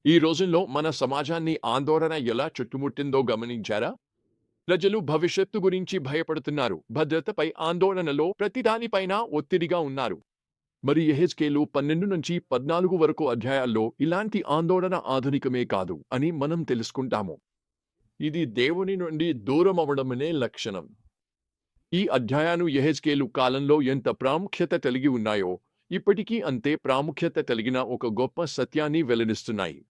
ఈ రోజుల్లో మన సమాజాన్ని ఆందోళన ఎలా చుట్టుముట్టిందో గమనించారా? ప్రజలు భవిష్యత్తు గురించి భయపడుతున్నారు. భద్రతపై ఆందోళనలో ప్రతిదానిపైన ఒత్తిడిగా ఉన్నారు. మరి యెహెజ్కేలు 12-14 వరకు అధ్యాయాల్లో ఇలాంటి ఆందోళన ఆధునికమే కాదు అని మనం తెలుసుకుంటాము. ఇది దేవుని నుండి దూరమవడమనే లక్షణం. ఈ అధ్యాయాలు యెహెజ్కేలు కాలంలో ఎంత ప్రాముఖ్యత కలిగి ఉన్నాయో, ఇప్పటికీ అంతే ప్రాముఖ్యత కలిగిన ఒక గొప్ప సత్యాన్ని వెల్లడిస్తున్నాయి.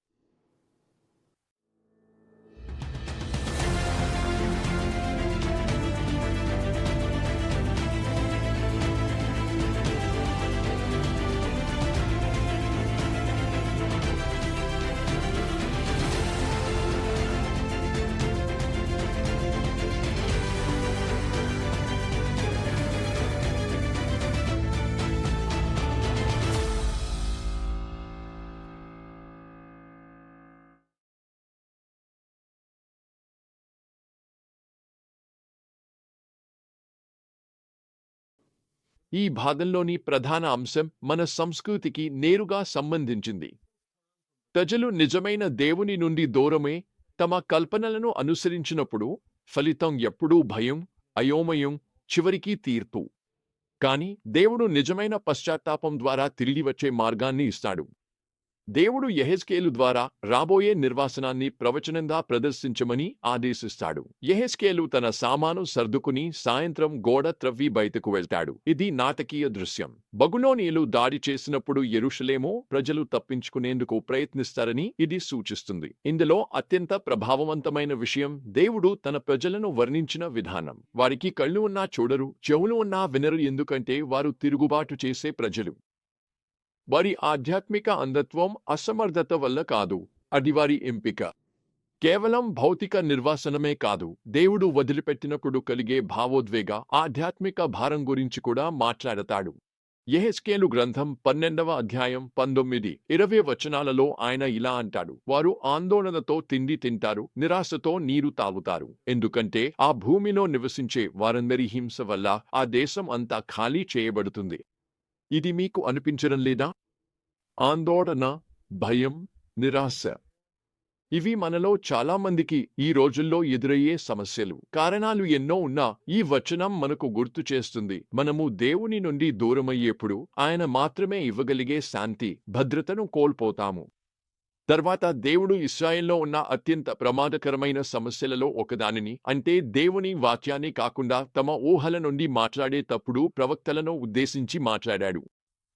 ఈ భాగంలోని ప్రధాన అంశం మన సంస్కృతికి నేరుగా సంబంధించింది. ప్రజలు నిజమైన దేవుని నుండి దూరమే తమ కల్పనలను అనుసరించినప్పుడు ఫలితం ఎప్పుడూ భయం, అయోమయం, చివరికి తీర్పు. కాని దేవుడు నిజమైన పశ్చాత్తాపం ద్వారా తిరిగి వచ్చే మార్గాన్ని ఇస్తాడు. దేవుడు యెహెజ్కేలు ద్వారా రాబోయే నిర్వాసనాన్ని ప్రవచనంగా ప్రదర్శించమని ఆదేశిస్తాడు. యెహెజ్కేలు తన సామాను సర్దుకుని సాయంత్రం గోడ త్రవ్వి బయటకు వెళ్తాడు. ఇది నాటకీయ దృశ్యం. బబులోనీయులు దాడి చేసినప్పుడు యెరూషలేము ప్రజలు తప్పించుకునేందుకు ప్రయత్నిస్తారని ఇది సూచిస్తుంది. ఇందులో అత్యంత ప్రభావవంతమైన విషయం దేవుడు తన ప్రజలను వర్ణించిన విధానం. వారికి కళ్ళు ఉన్నా చూడరు, చెవులు ఉన్నా వినరు, ఎందుకంటే వారు తిరుగుబాటు చేసే ప్రజలు. వారి ఆధ్యాత్మిక అంధత్వం అసమర్థత వల్ల కాదు, అది వారి ఎంపిక. కేవలం భౌతిక నిర్వాసనమే కాదు, దేవుడు వదిలిపెట్టినప్పుడు కలిగే భావోద్వేగ ఆధ్యాత్మిక భారం గురించి కూడా మాట్లాడతాడు. యెహెజ్కేలు గ్రంథం 12వ అధ్యాయం 19-20 వచనాలలో ఆయన ఇలా అంటాడు: వారు ఆందోళనతో తిండి తింటారు, నిరాశతో నీరు తాగుతారు, ఎందుకంటే ఆ భూమిలో నివసించే వారందరి హింస వల్ల ఆ దేశం అంతా ఖాళీ చేయబడుతుంది. ఇది మీకు అనిపించడం లేదా? ఆందోళన, భయం, నిరాశ ఇవి మనలో చాలా మందికి ఈ రోజుల్లో ఎదురయ్యే సమస్యలు. కారణాలు ఎన్నో ఉన్నా ఈ వచనం మనకు గుర్తు చేస్తుంది, మనము దేవుని నుండి దూరమయ్యేప్పుడు ఆయన మాత్రమే ఇవ్వగలిగే శాంతి, భద్రతను కోల్పోతాము. తర్వాత దేవుడు ఇశ్రాయేల్లో ఉన్న అత్యంత ప్రమాదకరమైన సమస్యలలో ఒకదానిని, అంటే దేవుని వాక్యాన్ని కాకుండా తమ ఊహల నుండి మాట్లాడే తప్పుడు ప్రవక్తలను ఉద్దేశించి మాట్లాడాడు.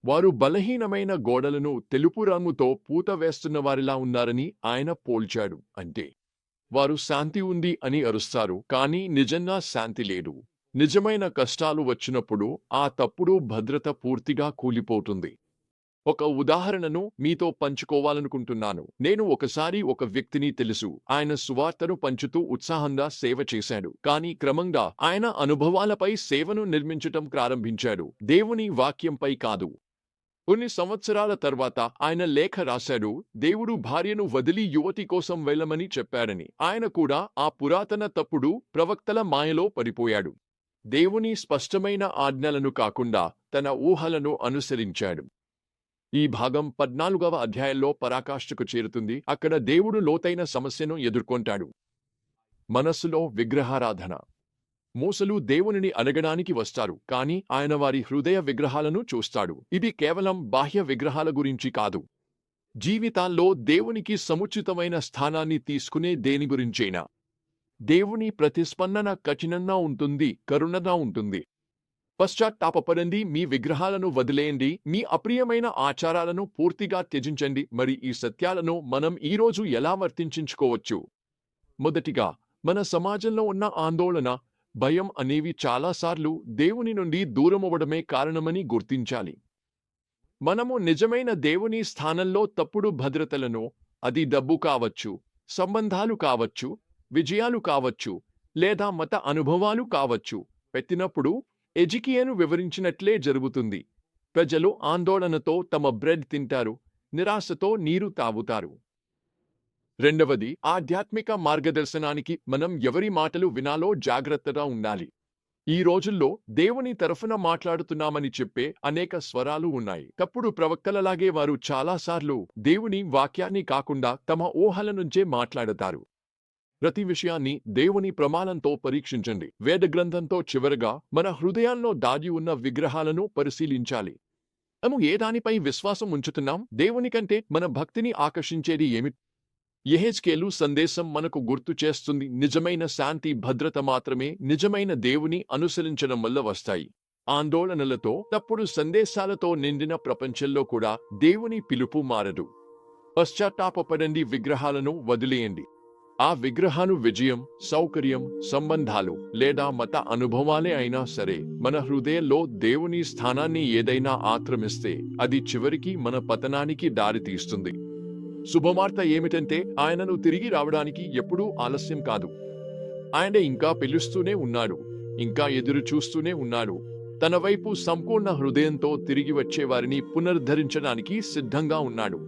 వారు బలహీనమైన గోడలను తెలుపు రంగుతో పూత వేస్తున్న వారిలా ఉన్నారని ఆయన పోల్చాడు. అంటే వారు శాంతి ఉంది అని అరుస్తారు, కానీ నిజంగా శాంతి లేదు. నిజమైన కష్టాలు వచ్చినప్పుడు ఆ తప్పుడు భద్రత పూర్తిగా కూలిపోతుంది. ఒక ఉదాహరణను మీతో పంచుకోవాలనుకుంటున్నాను. నేను ఒకసారి ఒక వ్యక్తిని తెలుసు. ఆయన సువార్తను పంచుతూ ఉత్సాహంగా సేవ చేశాడు. కానీ క్రమంగా ఆయన అనుభవాలపై సేవను నిర్మించటం ప్రారంభించాడు, దేవుని వాక్యంపై కాదు. కొన్ని సంవత్సరాల తర్వాత ఆయన లేఖ రాశాడు, దేవుడు భార్యను వదిలి యువతి కోసం వెళ్ళమని చెప్పాడని. ఆయన కూడా ఆ పురాతన తప్పుడు ప్రవక్తల మాయలో పడిపోయాడు. దేవుని స్పష్టమైన ఆజ్ఞలను కాకుండా తన ఊహలను అనుసరించాడు. ఈ భాగం 14వ అధ్యాయంలో పరాకాష్ఠకు చేరుతుంది. అక్కడ దేవుడు లోతైన సమస్యను ఎదుర్కొంటాడు: మనస్సులో విగ్రహారాధన. మోసలు దేవునిని అడగడానికి వస్తారు, కానీ ఆయన వారి హృదయ విగ్రహాలను చూస్తాడు. ఇది కేవలం బాహ్య విగ్రహాల గురించి కాదు, జీవితాల్లో దేవునికి సముచితమైన స్థానాన్ని తీసుకునే దేని గురించైనా. దేవుని ప్రతిస్పందన కఠినంగా ఉంటుంది, కరుణగా ఉంటుంది. పశ్చాత్తాపపడండి, మీ విగ్రహాలను వదిలేయండి, మీ అప్రియమైన ఆచారాలను పూర్తిగా త్యజించండి. మరి ఈ సత్యాలను మనం ఈరోజు ఎలా వర్తించుకోవచ్చు? మొదటిగా, మన సమాజంలో ఉన్న ఆందోళన, భయం అనేవి చాలాసార్లు దేవుని నుండి దూరమవ్వడమే కారణమని గుర్తించాలి. మనము నిజమైన దేవుని స్థానంలో తప్పుడు భద్రతలను, అది డబ్బు కావచ్చు, సంబంధాలు కావచ్చు, విజయాలు కావచ్చు, లేదా మత అనుభవాలు కావచ్చు, పెట్టినప్పుడు ఎజికియాను వివరించినట్లే జరుగుతుంది. ప్రజలు ఆందోళనతో తమ బ్రెడ్ తింటారు, నిరాశతో నీరు తాగుతారు. రెండవది, ఆధ్యాత్మిక మార్గదర్శనానికి మనం ఎవరి మాటలు వినాలో జాగ్రత్తగా ఉండాలి. ఈ రోజుల్లో దేవుని తరఫున మాట్లాడుతున్నామని చెప్పే అనేక స్వరాలు ఉన్నాయి. తప్పుడు ప్రవక్తలలాగే వారు చాలాసార్లు దేవుని వాక్యాన్ని కాకుండా తమ ఊహల నుంచే మాట్లాడతారు. ప్రతి విషయాన్ని దేవుని ప్రమాణంతో పరీక్షించండి. వేద గ్రంథంతో చివరగా మన హృదయాల్లో దాగి ఉన్న విగ్రహాలను పరిశీలించాలి. మనము ఏ దానిపై విశ్వాసం ఉంచుతున్నాం? దేవుని కంటే మన భక్తిని ఆకర్షించేది ఏమిటి? యెహెజ్కేలు సందేశం మనకు గుర్తు చేస్తుంది, నిజమైన శాంతి భద్రత మాత్రమే నిజమైన దేవుని అనుసరించడం వల్ల వస్తాయి. ఆందోళనలతో, తప్పుడు సందేశాలతో నిండిన ప్రపంచంలో కూడా దేవుని పిలుపు మారదు. పశ్చాత్తాపపడండి, విగ్రహాలను వదిలేయండి. ఆ విగ్రహాలు విజయం, సౌకర్యం, సంబంధాలు లేదా మత అనుభవాలే అయినా సరే, మన హృదయంలో దేవుని స్థానాన్ని ఏదైనా ఆక్రమిస్తే అది చివరికి మన పతనానికి దారితీస్తుంది. శుభవార్త ఏమిటంటే ఆయనను తిరిగి రావడానికి ఎప్పుడూ ఆలస్యం కాదు. ఆయన ఇంకా పిలుస్తూనే ఉన్నాడు, ఇంకా ఎదురు చూస్తూనే ఉన్నాడు. తన వైపు సంపూర్ణ హృదయంతో తిరిగి వచ్చే వారిని పునరుద్ధరించడానికి సిద్ధంగా ఉన్నాడు.